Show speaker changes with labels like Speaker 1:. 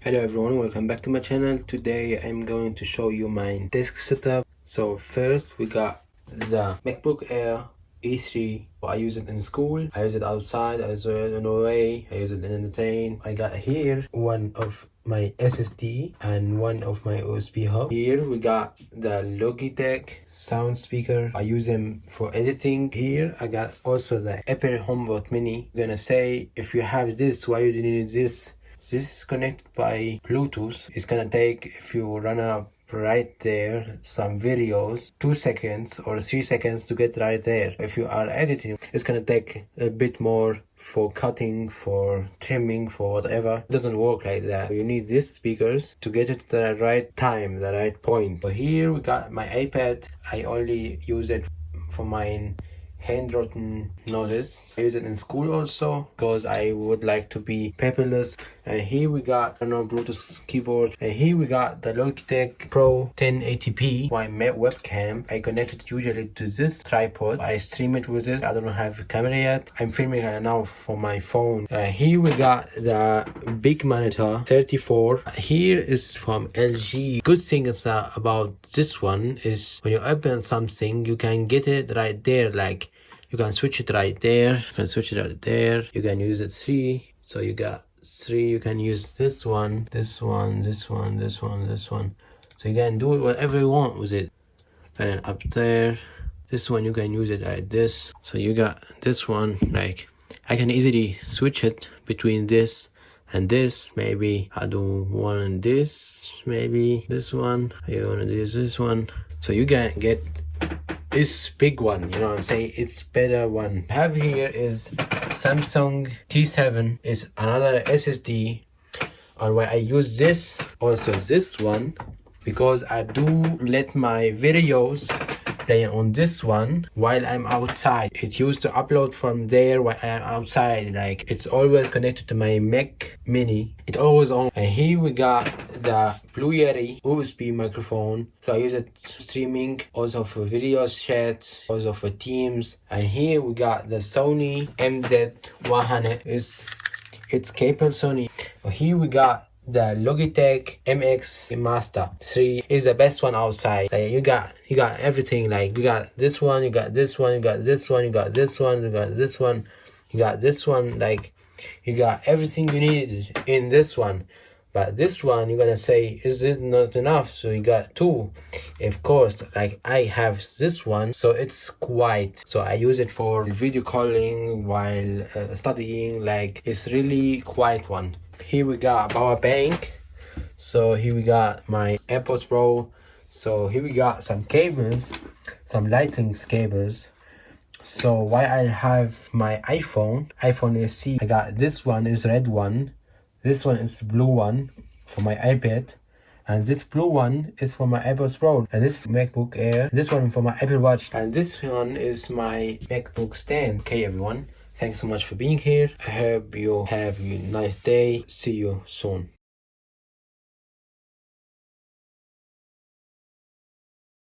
Speaker 1: Hello everyone, welcome back to my channel. Today I'm going to show you my desk setup. So first we got the MacBook Air E3. I use it in school, I use it outside, I use it on the way, I use it in entertain. I got here one of my SSD and one of my USB hub. Here we got the Logitech sound speaker. I use them for editing. Here I got also the Apple HomePod Mini. I'm gonna say, if you have this, why you didn't need this? This is connected by Bluetooth. It's gonna take, if you run up right there some videos, 2 seconds or 3 seconds to get right there. If you are editing, it's gonna take a bit more for cutting, for trimming, for whatever. It doesn't work like that. You need these speakers to get it at the right time, the right point. So here we got my iPad. I only use it for my handwritten notice. I use it in school also because I would like to be paperless. And here we got Bluetooth keyboard. And here we got the Logitech Pro 1080p my webcam. I connect it usually to this tripod. I stream it with it. I don't have a camera yet. I'm filming right now for my phone. Here we got the big monitor 34. Here is from LG. Good thing is about this one is when you open something, you can get it right there. Like you can switch it right there, you can switch it right there, you can use it 3. So you got 3, you can use this one, this one, this one, this one, this one. So you can do whatever you want with it. And then up there, this one you can use it like this. So you got this one, like I can easily switch it between this and this. Maybe I do one this, maybe this one, I want to do this one. So you can get this big one, you know what I'm saying? It's better one. I have here is Samsung T7 is another SSD, or why I use this, also this one, because I do let my videos play on this one while I'm outside. It used to upload from there while I'm outside. Like it's always connected to my Mac Mini. It always on. And here we got the Blue Yeti USB microphone. So I use it streaming, also for videos, chats, also for Teams. And here we got the Sony MZ100. It's cable Sony. Here we got the Logitech MX Master 3 is the best one outside. Like you got everything. Like you got this one, you got this one, you got this one, you got this one, you got this one, you got this one. Like you got everything you need in this one. But this one you're gonna say, is this not enough? So you got 2. Of course, like I have this one, so it's quiet. So I use it for video calling while studying. Like it's really quiet one. Here we got a power bank. So here we got my AirPods Pro. So here we got some cables, some lightning cables. So why I have my iPhone SE, I got this one is red one, this one is blue one for my iPad, and this blue one is for my AirPods Pro, and this is MacBook Air, this one for my Apple Watch, and this one is my MacBook stand. Okay everyone, thanks so much for being here. I hope you have a nice day. See you soon.